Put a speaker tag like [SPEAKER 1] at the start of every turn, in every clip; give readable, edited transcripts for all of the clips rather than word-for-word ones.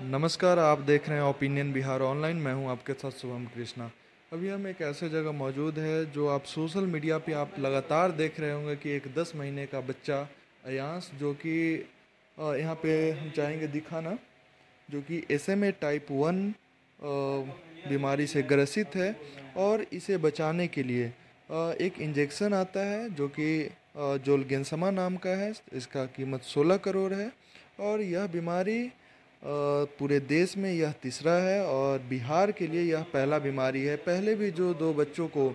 [SPEAKER 1] नमस्कार, आप देख रहे हैं ओपिनियन बिहार ऑनलाइन। मैं हूं आपके साथ शुभम कृष्णा। अभी हम एक ऐसे जगह मौजूद है जो आप सोशल मीडिया पे आप लगातार देख रहे होंगे कि एक 10 महीने का बच्चा अयांश जो कि यहाँ पे हम चाहेंगे दिखाना, जो कि एसएमए टाइप 1 बीमारी से ग्रसित है। और इसे बचाने के लिए एक इंजेक्शन आता है जो कि जोलगेंसमा नाम का है। इसका कीमत 16 करोड़ है। और यह बीमारी पूरे देश में यह तीसरा है और बिहार के लिए यह पहला बीमारी है। पहले भी जो दो बच्चों को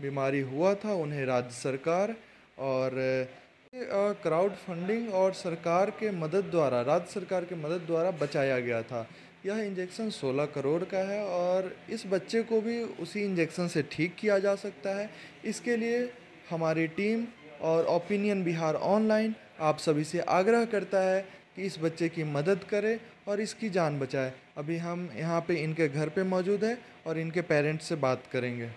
[SPEAKER 1] बीमारी हुआ था उन्हें राज्य सरकार और क्राउड फंडिंग और सरकार के मदद द्वारा, राज्य सरकार के मदद द्वारा बचाया गया था। यह इंजेक्शन 16 करोड़ का है और इस बच्चे को भी उसी इंजेक्शन से ठीक किया जा सकता है। इसके लिए हमारी टीम और ओपिनियन बिहार ऑनलाइन आप सभी से आग्रह करता है कि इस बच्चे की मदद करें और इसकी जान बचाएं। अभी हम यहाँ पे इनके घर पे मौजूद हैं और इनके पेरेंट्स से बात करेंगे।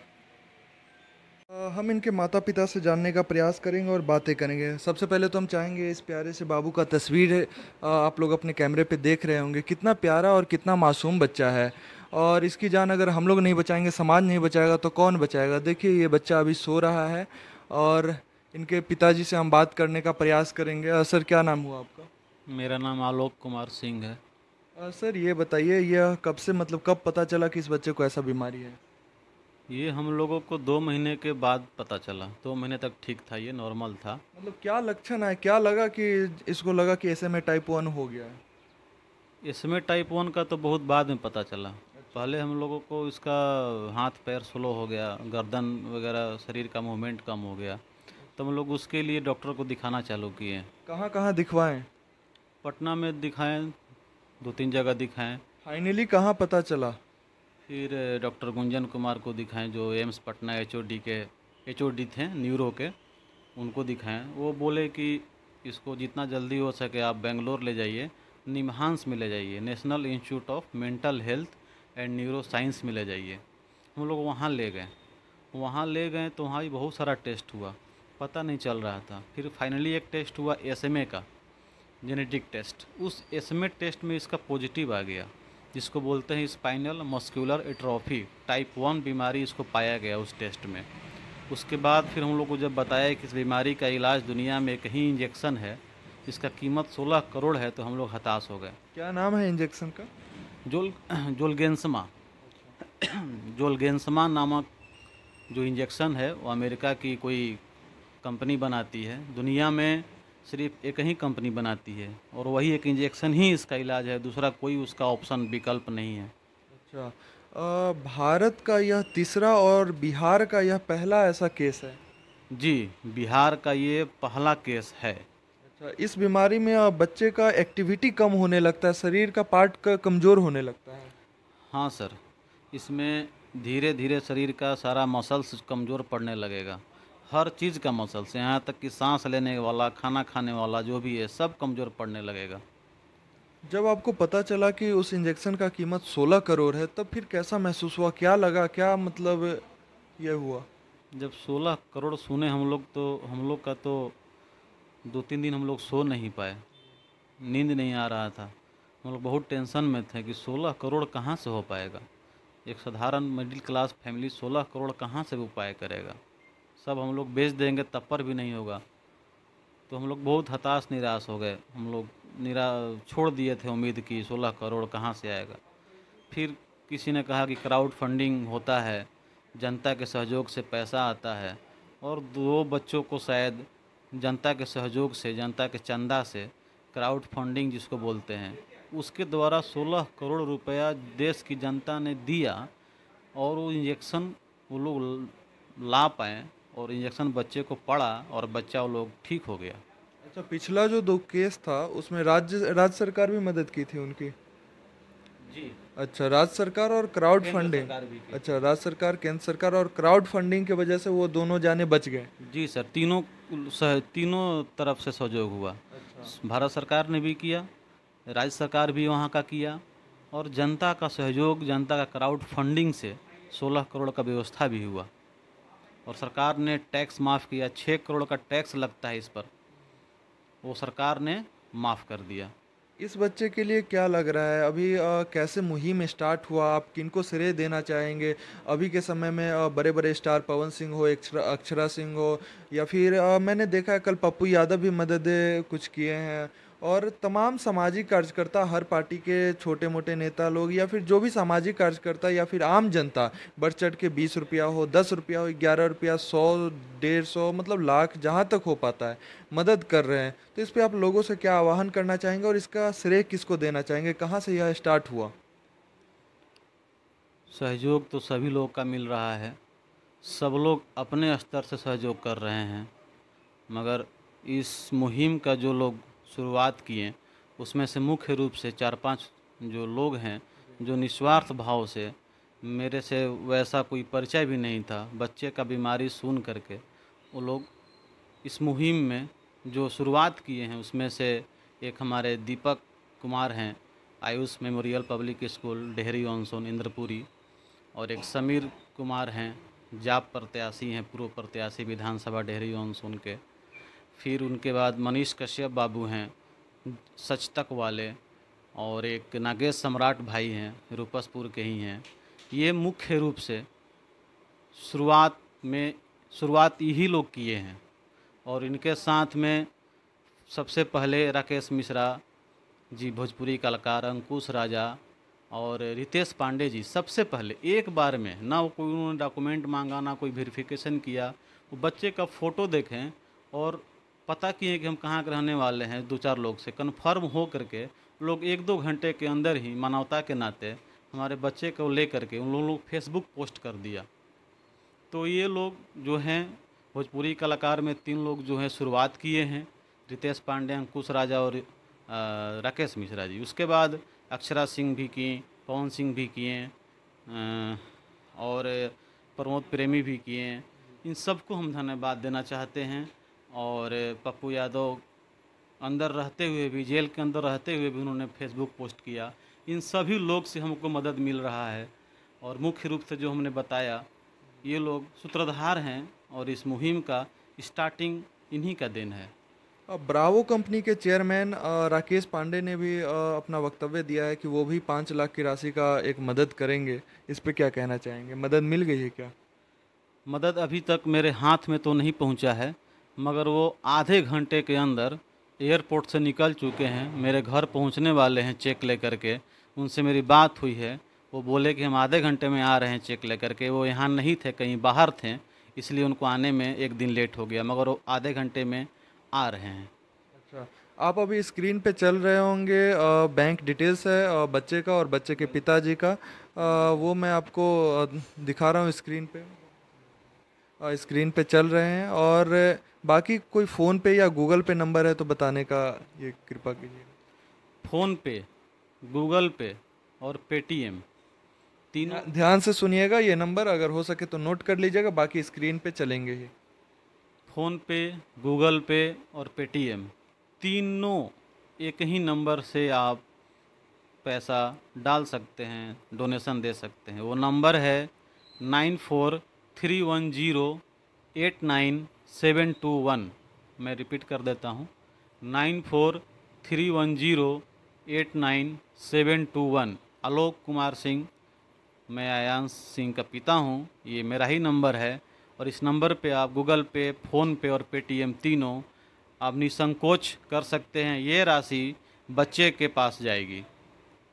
[SPEAKER 1] हम इनके माता पिता से जानने का प्रयास करेंगे और बातें करेंगे। सबसे पहले तो हम चाहेंगे, इस प्यारे से बाबू का तस्वीर है, आप लोग अपने कैमरे पे देख रहे होंगे, कितना प्यारा और कितना मासूम बच्चा है। और इसकी जान अगर हम लोग नहीं बचाएंगे, समाज नहीं बचाएगा, तो कौन बचाएगा। देखिए, ये बच्चा अभी सो रहा है और इनके पिताजी से हम बात करने का प्रयास करेंगे। सर, क्या नाम हुआ आपका?
[SPEAKER 2] मेरा नाम आलोक कुमार सिंह है।
[SPEAKER 1] सर, ये बताइए, यह कब से, मतलब कब पता चला कि इस बच्चे को ऐसा बीमारी है?
[SPEAKER 2] ये हम लोगों को 2 महीने के बाद पता चला। 2 महीने तक ठीक था, ये नॉर्मल था।
[SPEAKER 1] मतलब क्या लक्षण है, क्या लगा कि इसको लगा कि ऐसे में टाइप 1 हो गया है?
[SPEAKER 2] इसमें टाइप 1 का तो बहुत बाद में पता चला।
[SPEAKER 1] अच्छा।
[SPEAKER 2] पहले हम लोगों को इसका हाथ पैर स्लो हो गया, गर्दन वगैरह शरीर का मूवमेंट कम हो गया, तो हम लोग उसके लिए डॉक्टर को दिखाना चालू किए।
[SPEAKER 1] कहाँ कहाँ दिखवाएं?
[SPEAKER 2] पटना में दिखाएं, 2-3 जगह दिखाएं।
[SPEAKER 1] फाइनली कहाँ पता चला?
[SPEAKER 2] फिर डॉक्टर गुंजन कुमार को दिखाएं, जो एम्स पटना एचओडी थे न्यूरो के, उनको दिखाएं। वो बोले कि इसको जितना जल्दी हो सके आप बेंगलोर ले जाइए, निमहांस में ले जाइए, national institute of mental health and neuro science में ले जाइए। हम लोग वहाँ ले गए तो वहाँ भी बहुत सारा टेस्ट हुआ, पता नहीं चल रहा था। फिर फाइनली एक टेस्ट हुआ एसएमए का, जेनेटिक टेस्ट। उस एसएमए टेस्ट में इसका पॉजिटिव आ गया, जिसको बोलते हैं स्पाइनल मस्कुलर एट्रोफी टाइप 1 बीमारी, इसको पाया गया उस टेस्ट में। उसके बाद फिर हम लोग को जब बताया कि इस बीमारी का इलाज दुनिया में एक ही इंजेक्शन है, इसका कीमत 16 करोड़ है, तो हम लोग हताश हो गए।
[SPEAKER 1] क्या नाम है इंजेक्शन का?
[SPEAKER 2] जोल जोलगेंसमा जोलगेंसमा नामक जो इंजेक्शन है, वो अमेरिका की कोई कंपनी बनाती है। दुनिया में सिर्फ एक ही कंपनी बनाती है और वही एक इंजेक्शन ही इसका इलाज है, दूसरा कोई उसका ऑप्शन विकल्प नहीं है।
[SPEAKER 1] अच्छा। भारत का यह तीसरा और बिहार का यह पहला ऐसा केस है?
[SPEAKER 2] जी, बिहार का ये पहला केस है।
[SPEAKER 1] अच्छा, इस बीमारी में बच्चे का एक्टिविटी कम होने लगता है, शरीर का पार्ट का कमज़ोर होने लगता है?
[SPEAKER 2] हाँ सर, इसमें धीरे धीरे शरीर का सारा मसल्स कमज़ोर पड़ने लगेगा। हर चीज़ का मसल्स, यहाँ तक कि सांस लेने वाला, खाना खाने वाला जो भी है, सब कमज़ोर पड़ने लगेगा।
[SPEAKER 1] जब आपको पता चला कि उस इंजेक्शन का कीमत 16 करोड़ है, तब फिर कैसा महसूस हुआ, क्या लगा, क्या मतलब ये हुआ?
[SPEAKER 2] जब 16 करोड़ सुने हम लोग, तो हम लोग का तो 2-3 दिन हम लोग सो नहीं पाए, नींद नहीं आ रहा था। हम लोग बहुत टेंशन में थे कि 16 करोड़ कहाँ से हो पाएगा। एक साधारण मिडिल क्लास फैमिली 16 करोड़ कहाँ से उपाय करेगा। सब हम लोग बेच देंगे तब पर भी नहीं होगा। तो हम लोग बहुत हताश निराश हो गए। हम लोग छोड़ दिए थे उम्मीद कि 16 करोड़ कहाँ से आएगा। फिर किसी ने कहा कि क्राउड फंडिंग होता है, जनता के सहयोग से पैसा आता है, और 2 बच्चों को शायद जनता के सहयोग से, जनता के चंदा से, क्राउड फंडिंग जिसको बोलते हैं, उसके द्वारा 16 करोड़ रुपया देश की जनता ने दिया और वो इंजेक्शन वो लोग ला पाएँ और इंजेक्शन बच्चे को पड़ा और बच्चा वो लोग ठीक हो गया।
[SPEAKER 1] अच्छा, पिछला जो दो केस था उसमें राज्य सरकार भी मदद की थी उनकी?
[SPEAKER 2] जी,
[SPEAKER 1] अच्छा, राज्य सरकार और क्राउड
[SPEAKER 2] केंद्र
[SPEAKER 1] फंडिंग।
[SPEAKER 2] सरकार भी की
[SPEAKER 1] अच्छा,
[SPEAKER 2] थी।
[SPEAKER 1] राज्य सरकार, केंद्र सरकार और क्राउड फंडिंग की वजह से वो दोनों जाने बच गए।
[SPEAKER 2] जी सर, तीनों तरफ से सहयोग हुआ।
[SPEAKER 1] अच्छा।
[SPEAKER 2] भारत सरकार ने भी किया, राज्य सरकार भी वहाँ का किया, और जनता का सहयोग, जनता का क्राउड फंडिंग से 16 करोड़ का व्यवस्था भी हुआ। और सरकार ने टैक्स माफ़ किया, 6 करोड़ का टैक्स लगता है इस पर, वो सरकार ने माफ़ कर दिया।
[SPEAKER 1] इस बच्चे के लिए क्या लग रहा है अभी, कैसे मुहिम स्टार्ट हुआ, आप किनको श्रेय देना चाहेंगे? अभी के समय में बड़े बड़े स्टार पवन सिंह हो, अक्षरा सिंह हो, या फिर मैंने देखा है कल पप्पू यादव भी मदद कुछ किए हैं, और तमाम सामाजिक कार्यकर्ता, हर पार्टी के छोटे मोटे नेता लोग या फिर जो भी सामाजिक कार्यकर्ता या फिर आम जनता बढ़ चढ़ के 20 रुपया हो, 10 रुपया हो, 11 रुपया, 100, 150, मतलब लाख, जहाँ तक हो पाता है मदद कर रहे हैं। तो इस पे आप लोगों से क्या आह्वान करना चाहेंगे और इसका श्रेय किसको देना चाहेंगे, कहाँ से यह स्टार्ट हुआ?
[SPEAKER 2] सहयोग तो सभी लोग का मिल रहा है, सब लोग अपने स्तर से सहयोग कर रहे हैं, मगर इस मुहिम का जो लोग शुरुआत किए उसमें से मुख्य रूप से 4-5 जो लोग हैं जो निस्वार्थ भाव से, मेरे से वैसा कोई परिचय भी नहीं था, बच्चे का बीमारी सुन करके वो लोग इस मुहिम में जो शुरुआत किए हैं उसमें से एक हमारे दीपक कुमार हैं, Ayush memorial public school Dehri on Sone Indrapuri, और एक समीर कुमार हैं, जाप प्रत्याशी हैं, पूर्व प्रत्याशी विधानसभा डेहरी ऑनसोन के। फिर उनके बाद मनीष कश्यप बाबू हैं, सच तक वाले, और एक नागेश सम्राट भाई हैं, रूपसपुर के ही हैं। ये मुख्य रूप से शुरुआत यही लोग किए हैं, और इनके साथ में सबसे पहले राकेश मिश्रा जी, भोजपुरी कलाकार, अंकुश राजा और रितेश पांडे जी, सबसे पहले एक बार में ना वो कोई उन्होंने डॉक्यूमेंट मांगा, ना कोई वेरिफिकेशन किया, वो बच्चे का फ़ोटो देखें और पता किए कि हम कहाँ के रहने वाले हैं, 2-4 लोग से कन्फर्म हो करके लोग 1-2 घंटे के अंदर ही मानवता के नाते हमारे बच्चे को ले करके उन लोगों फेसबुक पोस्ट कर दिया। तो ये लोग जो हैं भोजपुरी कलाकार में 3 लोग जो हैं शुरुआत किए हैं, रितेश पांडे, अंकुश राजा और राकेश मिश्रा जी। उसके बाद अक्षरा सिंह भी की, पवन सिंह भी किए, और प्रमोद प्रेमी भी किए। इन सबको हम धन्यवाद देना चाहते हैं। और पप्पू यादव अंदर रहते हुए भी, जेल के अंदर रहते हुए भी उन्होंने फेसबुक पोस्ट किया। इन सभी लोग से हमको मदद मिल रहा है, और मुख्य रूप से जो हमने बताया ये लोग सूत्रधार हैं, और इस मुहिम का स्टार्टिंग इन्हीं का देन है।
[SPEAKER 1] ब्रावो कंपनी के चेयरमैन राकेश पांडे ने भी अपना वक्तव्य दिया है कि वो भी 5 लाख की राशि का एक मदद करेंगे। इस पे क्या कहना चाहेंगे, मदद मिल गई है क्या?
[SPEAKER 2] मदद अभी तक मेरे हाथ में तो नहीं पहुंचा है, मगर वो आधे घंटे के अंदर एयरपोर्ट से निकल चुके हैं, मेरे घर पहुंचने वाले हैं चेक लेकर के। उनसे मेरी बात हुई है, वो बोले कि हम आधे घंटे में आ रहे हैं चेक लेकर के। वो यहाँ नहीं थे, कहीं बाहर थे, इसलिए उनको आने में 1 दिन लेट हो गया, मगर वो आधे घंटे में आ रहे हैं।
[SPEAKER 1] अच्छा, आप अभी स्क्रीन पे चल रहे होंगे बैंक डिटेल्स है बच्चे का और बच्चे के पिताजी का, वो मैं आपको दिखा रहा हूँ स्क्रीन पे। स्क्रीन पे चल रहे हैं, और बाकी कोई फ़ोन पे या गूगल पे नंबर है तो बताने का ये कृपा कीजिए।
[SPEAKER 2] फ़ोन पे, गूगल पे और पेटीएम तीनों।
[SPEAKER 1] ध्यान से सुनिएगा, ये नंबर अगर हो सके तो नोट कर लीजिएगा, बाकी स्क्रीन पे चलेंगे ये।
[SPEAKER 2] फ़ोन पे, गूगल पे और पेटीएम तीनों एक ही नंबर से आप पैसा डाल सकते हैं, डोनेशन दे सकते हैं। वो नंबर है 9431089721। मैं रिपीट कर देता हूँ, 9431089721। आलोक कुमार सिंह, मैं आयांश सिंह का पिता हूँ, ये मेरा ही नंबर है। और इस नंबर पे आप गूगल पे, फ़ोन पे और पेटीएम तीनों आप निसंकोच कर सकते हैं। ये राशि बच्चे के पास जाएगी,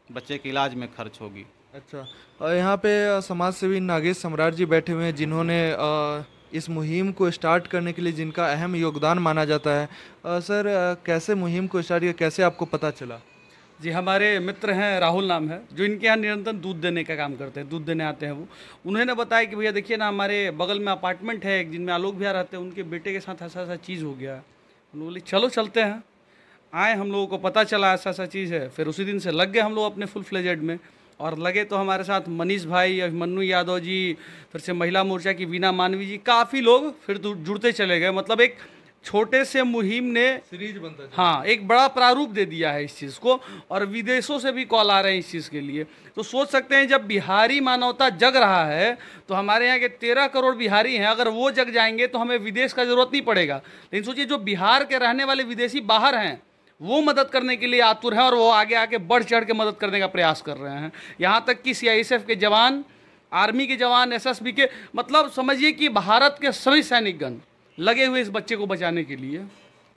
[SPEAKER 2] बच्चे के इलाज में खर्च होगी।
[SPEAKER 1] अच्छा, यहाँ पे समाज सेवी नागेश सम्राट जी बैठे हुए हैं, जिन्होंने इस मुहिम को स्टार्ट करने के लिए जिनका अहम योगदान माना जाता है। सर, कैसे मुहिम को स्टार्ट किया, कैसे आपको पता चला?
[SPEAKER 3] जी, हमारे मित्र हैं, राहुल नाम है, जो इनके यहाँ निरंतर दूध देने का काम करते हैं, दूध देने आते हैं। वो उन्होंने बताया कि भैया देखिए ना, हमारे बगल में अपार्टमेंट है एक, जिनमें आलोक भैया रहते हैं, उनके बेटे के साथ ऐसा ऐसा चीज़ हो गया। हम लोग बोले चलो चलते हैं। आए, हम लोगों को पता चला ऐसा ऐसा चीज़ है। फिर उसी दिन से लग गए हम लोग अपने फुल फ्लेजेड में। और लगे तो हमारे साथ मनीष भाई, अभिमन्यु यादव जी, फिर से महिला मोर्चा की वीना मानवी जी, काफ़ी लोग फिर जुड़ते चले गए। मतलब एक छोटे से मुहिम ने
[SPEAKER 1] सीरीज बनता है।
[SPEAKER 3] हाँ, एक बड़ा प्रारूप दे दिया है इस चीज़ को, और विदेशों से भी कॉल आ रहे हैं इस चीज़ के लिए। तो सोच सकते हैं, जब बिहारी मानवता जग रहा है तो हमारे यहाँ के 13 करोड़ बिहारी हैं, अगर वो जग जाएंगे तो हमें विदेश का ज़रूरत नहीं पड़ेगा। लेकिन सोचिए, जो बिहार के रहने वाले विदेशी बाहर हैं, वो मदद करने के लिए आतुर हैं और वो आगे आके बढ़ चढ़ के मदद करने का प्रयास कर रहे हैं। यहाँ तक कि सीआईएसएफ के जवान, आर्मी के जवान, एसएसबी के, मतलब समझिए कि भारत के सभी सैनिकगण लगे हुए इस बच्चे को बचाने के लिए।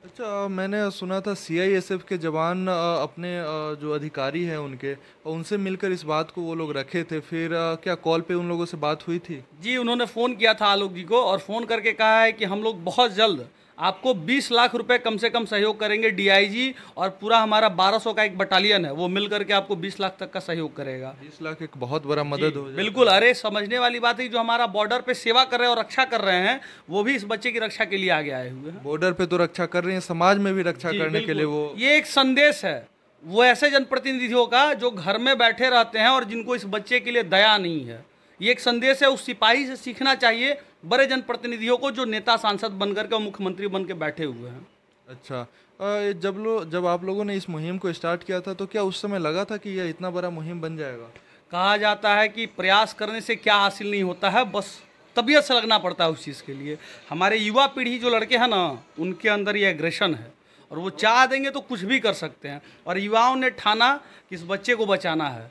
[SPEAKER 1] अच्छा, मैंने सुना था सीआईएसएफ के जवान अपने जो अधिकारी हैं उनके, उनसे मिलकर इस बात को वो लोग रखे थे। फिर क्या कॉल पे उन लोगों से बात हुई थी?
[SPEAKER 3] जी, उन्होंने फ़ोन किया था आलोक जी को और फ़ोन करके कहा है कि हम लोग बहुत जल्द आपको 20 लाख रुपए कम से कम सहयोग करेंगे। डीआईजी और पूरा हमारा 1200 का एक बटालियन है, वो मिल करके आपको 20 लाख तक का सहयोग करेगा।
[SPEAKER 1] 20 लाख एक बहुत बड़ा मदद हो जाए।
[SPEAKER 3] बिल्कुल, अरे समझने वाली बात है, जो हमारा बॉर्डर पे सेवा कर रहे हैं और रक्षा कर रहे हैं, वो भी इस बच्चे की रक्षा के लिए आगे आए हुए हैं।
[SPEAKER 1] बॉर्डर पे तो रक्षा कर रही हैं, समाज में भी रक्षा करने के लिए वो।
[SPEAKER 3] ये एक संदेश है वो ऐसे जनप्रतिनिधियों का जो घर में बैठे रहते हैं और जिनको इस बच्चे के लिए दया नहीं है। ये एक संदेश है, उस सिपाही से सीखना चाहिए, बड़े जनप्रतिनिधियों को, जो नेता सांसद बनकर के और मुख्यमंत्री बन के बैठे हुए हैं।
[SPEAKER 1] अच्छा, जब आप लोगों ने इस मुहिम को स्टार्ट किया था तो क्या उस समय लगा था कि यह इतना बड़ा मुहिम बन जाएगा?
[SPEAKER 3] कहा जाता है कि प्रयास करने से क्या हासिल नहीं होता है, बस तबीयत से लगना पड़ता है उस चीज़ के लिए। हमारे युवा पीढ़ी जो लड़के हैं ना, उनके अंदर ये एग्रेशन है और वो चाह देंगे तो कुछ भी कर सकते हैं। और युवाओं ने ठाना कि इस बच्चे को बचाना है,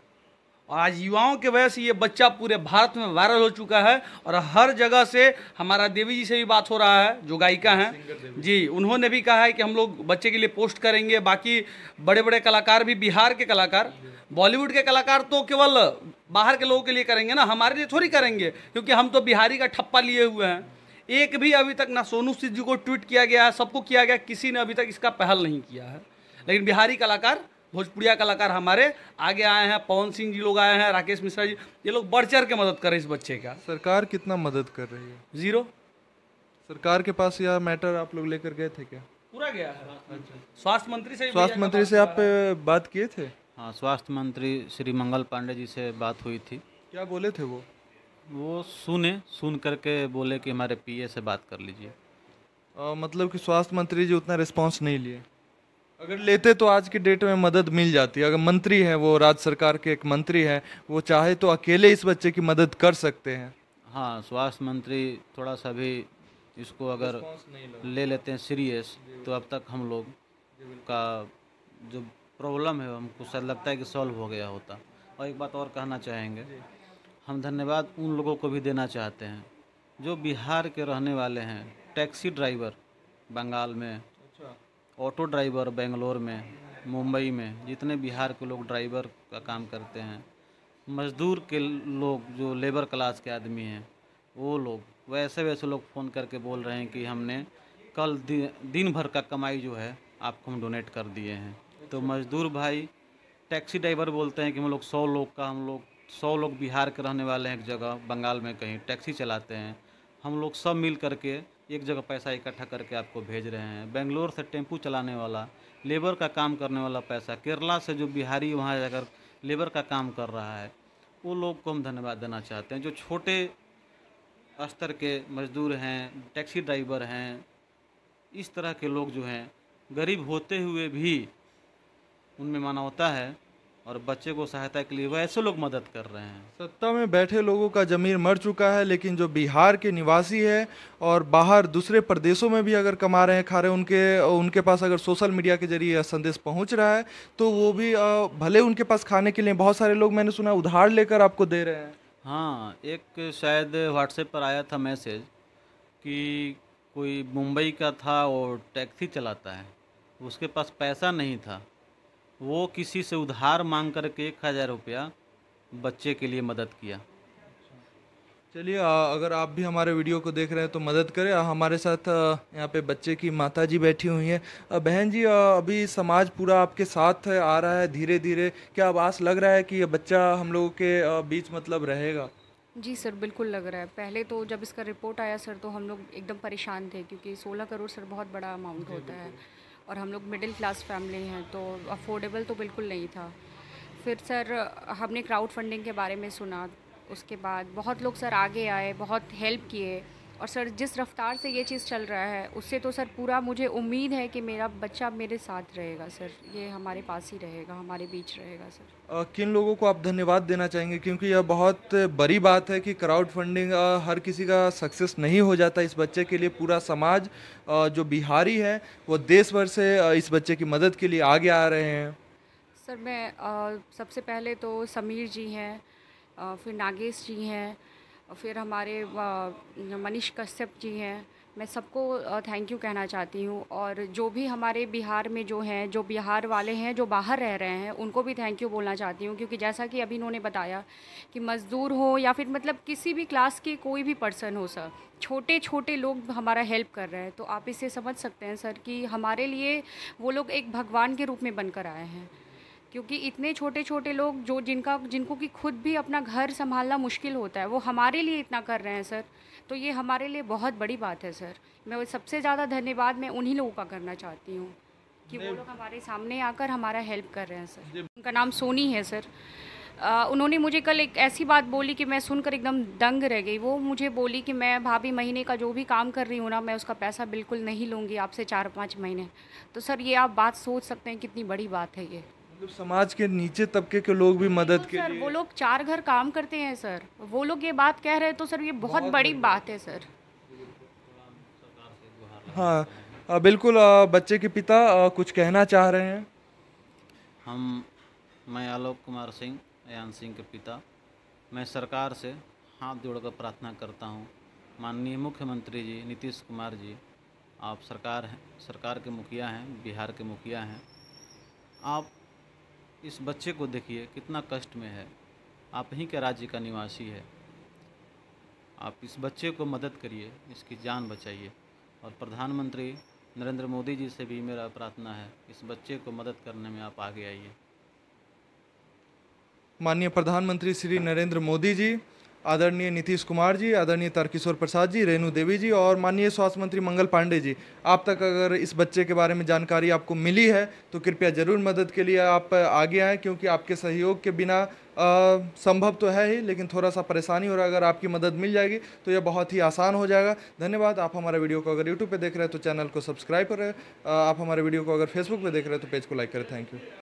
[SPEAKER 3] और आज युवाओं के वजह से ये बच्चा पूरे भारत में वायरल हो चुका है। और हर जगह से हमारा देवी जी से भी बात हो रहा है, जो गायिका हैं जी, उन्होंने भी कहा है कि हम लोग बच्चे के लिए पोस्ट करेंगे। बाकी बड़े बड़े कलाकार भी, बिहार के कलाकार, बॉलीवुड के कलाकार तो केवल बाहर के लोगों के लिए करेंगे ना, हमारे लिए थोड़ी करेंगे, क्योंकि हम तो बिहारी का ठप्पा लिए हुए हैं। एक भी अभी तक ना सोनू सूद जी को ट्वीट किया गया है, सबको किया गया, किसी ने अभी तक इसका पहल नहीं किया है। लेकिन बिहारी कलाकार, भोजपुरिया कलाकार हमारे आगे आए हैं, पवन सिंह जी लोग आए हैं, राकेश मिश्रा जी, ये लोग बढ़ चढ़ के मदद कर रहे हैं इस बच्चे का।
[SPEAKER 1] सरकार कितना मदद कर रही है?
[SPEAKER 3] जीरो।
[SPEAKER 1] सरकार के पास यह मैटर आप लोग लेकर गए थे क्या?
[SPEAKER 3] पूरा गया है। स्वास्थ्य मंत्री से
[SPEAKER 1] स्वास्थ्य मंत्री से आप बात किए थे?
[SPEAKER 2] हाँ, स्वास्थ्य मंत्री श्री मंगल पांडे जी से बात हुई थी।
[SPEAKER 1] क्या बोले थे वो?
[SPEAKER 2] वो सुन करके बोले कि हमारे पीए से बात कर लीजिए।
[SPEAKER 1] मतलब कि स्वास्थ्य मंत्री जी उतना रिस्पांस नहीं लिए? अगर लेते तो आज की डेट में मदद मिल जाती। अगर मंत्री है, वो राज्य सरकार के एक मंत्री है, वो चाहे तो अकेले इस बच्चे की मदद कर सकते हैं।
[SPEAKER 2] हाँ, स्वास्थ्य मंत्री थोड़ा सा भी इसको अगर ले लेते हैं सीरियस, तो अब तक हम लोग का जो प्रॉब्लम है हमको शायद लगता है कि सॉल्व हो गया होता। और एक बात और कहना चाहेंगे, हम धन्यवाद उन लोगों को भी देना चाहते हैं जो बिहार के रहने वाले हैं। टैक्सी ड्राइवर बंगाल में, ऑटो ड्राइवर बेंगलोर में, मुंबई में, जितने बिहार के लोग ड्राइवर का काम करते हैं, मज़दूर के लोग जो लेबर क्लास के आदमी हैं, वो लोग वैसे लोग फ़ोन करके बोल रहे हैं कि हमने कल दिन भर का कमाई जो है आपको हम डोनेट कर दिए हैं। तो मज़दूर भाई, टैक्सी ड्राइवर बोलते हैं कि हम लोग 100 लोग बिहार के रहने वाले हैं, एक जगह बंगाल में कहीं टैक्सी चलाते हैं, हम लोग सब मिल करके एक जगह पैसा इकट्ठा करके आपको भेज रहे हैं। बेंगलोर से टेम्पू चलाने वाला, लेबर का काम करने वाला पैसा, केरला से जो बिहारी वहाँ जाकर लेबर का काम कर रहा है, वो लोग को हम धन्यवाद देना चाहते हैं। जो छोटे स्तर के मज़दूर हैं, टैक्सी ड्राइवर हैं, इस तरह के लोग जो हैं, गरीब होते हुए भी उनमें मानवता है और बच्चे को सहायता के लिए वैसे लोग मदद कर रहे हैं।
[SPEAKER 1] सत्ता में बैठे लोगों का ज़मीर मर चुका है, लेकिन जो बिहार के निवासी है और बाहर दूसरे प्रदेशों में भी अगर कमा रहे हैं, खा रहे हैं, उनके पास अगर सोशल मीडिया के जरिए यह संदेश पहुंच रहा है, तो वो भी भले उनके पास खाने के लिए बहुत सारे लोग, मैंने सुना, उधार लेकर आपको दे रहे हैं।
[SPEAKER 2] हाँ, एक शायद व्हाट्सएप पर आया था मैसेज कि कोई मुंबई का था और टैक्सी चलाता है, उसके पास पैसा नहीं था, वो किसी से उधार मांग करके 1000 रुपया बच्चे के लिए मदद किया।
[SPEAKER 1] चलिए, अगर आप भी हमारे वीडियो को देख रहे हैं तो मदद करें। हमारे साथ यहाँ पे बच्चे की माता जी बैठी हुई हैं। बहन जी, अभी समाज पूरा आपके साथ है, आ रहा है धीरे धीरे, क्या अब आस लग रहा है कि ये बच्चा हम लोगों के बीच मतलब रहेगा?
[SPEAKER 4] जी सर, बिल्कुल लग रहा है। पहले तो जब इसका रिपोर्ट आया सर, तो हम लोग एकदम परेशान थे, क्योंकि 16 करोड़ सर बहुत बड़ा अमाउंट होता है और हम लोग मिडिल क्लास फैमिली हैं, तो अफोर्डेबल तो बिल्कुल नहीं था। फिर सर हमने क्राउड फंडिंग के बारे में सुना, उसके बाद बहुत लोग सर आगे आए, बहुत हेल्प किए, और सर जिस रफ्तार से ये चीज़ चल रहा है उससे तो सर पूरा मुझे उम्मीद है कि मेरा बच्चा मेरे साथ रहेगा सर, ये हमारे पास ही रहेगा, हमारे बीच रहेगा सर।
[SPEAKER 1] किन लोगों को आप धन्यवाद देना चाहेंगे, क्योंकि यह बहुत बड़ी बात है कि क्राउड फंडिंग हर किसी का सक्सेस नहीं हो जाता। इस बच्चे के लिए पूरा समाज जो बिहारी है वो देश भर से इस बच्चे की मदद के लिए आगे आ रहे हैं।
[SPEAKER 4] सर मैं सबसे पहले तो समीर जी हैं, फिर नागेश जी हैं, और फिर हमारे मनीष कश्यप जी हैं, मैं सबको थैंक यू कहना चाहती हूँ। और जो भी हमारे बिहार में जो हैं, जो बिहार वाले हैं जो बाहर रह रहे हैं, उनको भी थैंक यू बोलना चाहती हूँ, क्योंकि जैसा कि अभी इन्होंने बताया कि मज़दूर हो या फिर मतलब किसी भी क्लास के कोई भी पर्सन हो सर, छोटे छोटे लोग हमारा हेल्प कर रहे हैं। तो आप इससे समझ सकते हैं सर कि हमारे लिए वो लोग एक भगवान के रूप में बनकर आए हैं, क्योंकि इतने छोटे छोटे लोग जो जिनको कि खुद भी अपना घर संभालना मुश्किल होता है, वो हमारे लिए इतना कर रहे हैं सर। तो ये हमारे लिए बहुत बड़ी बात है सर। मैं सबसे ज़्यादा धन्यवाद मैं उन्हीं लोगों का करना चाहती हूँ कि वो लोग हमारे सामने आकर हमारा हेल्प कर रहे हैं सर। उनका नाम सोनी है सर। उन्होंने मुझे कल एक ऐसी बात बोली कि मैं सुनकर एकदम दंग रह गई। वो मुझे बोली कि मैं भाभी महीने का जो भी काम कर रही हूँ ना, मैं उसका पैसा बिल्कुल नहीं लूँगी आपसे 4-5 महीने। तो सर ये आप बात सोच सकते हैं कितनी बड़ी बात है ये।
[SPEAKER 1] मतलब समाज के नीचे तबके के लोग भी मदद के
[SPEAKER 4] सर
[SPEAKER 1] लिए।
[SPEAKER 4] वो लोग 4 घर काम करते हैं सर, वो लोग ये बात कह रहे हैं तो सर ये बहुत बड़ी बात है सर।
[SPEAKER 1] हाँ बिल्कुल। बच्चे के पिता कुछ कहना चाह रहे हैं।
[SPEAKER 2] मैं आलोक कुमार सिंह, अयान सिंह के पिता, मैं सरकार से हाथ जोड़कर प्रार्थना करता हूँ, माननीय मुख्यमंत्री जी नीतीश कुमार जी, आप सरकार के मुखिया हैं, बिहार के मुखिया हैं, आप इस बच्चे को देखिए कितना कष्ट में है, आप ही के राज्य का निवासी है, आप इस बच्चे को मदद करिए, इसकी जान बचाइए। और प्रधानमंत्री नरेंद्र मोदी जी से भी मेरा प्रार्थना है, इस बच्चे को मदद करने में आप आगे आइए।
[SPEAKER 1] माननीय प्रधानमंत्री श्री नरेंद्र मोदी जी, आदरणीय नीतीश कुमार जी, आदरणीय तारकिशोर प्रसाद जी, रेणु देवी जी और माननीय स्वास्थ्य मंत्री मंगल पांडे जी, आप तक अगर इस बच्चे के बारे में जानकारी आपको मिली है तो कृपया ज़रूर मदद के लिए आप आगे आएँ, क्योंकि आपके सहयोग के बिना संभव तो है ही, लेकिन थोड़ा सा परेशानी, और अगर आपकी मदद मिल जाएगी तो यह बहुत ही आसान हो जाएगा। धन्यवाद। आप हमारे वीडियो को अगर यूट्यूब पर देख रहे हैं तो चैनल को सब्सक्राइब करें, आप हमारे वीडियो को अगर फेसबुक पर देख रहे हैं तो पेज को लाइक करें। Thank you.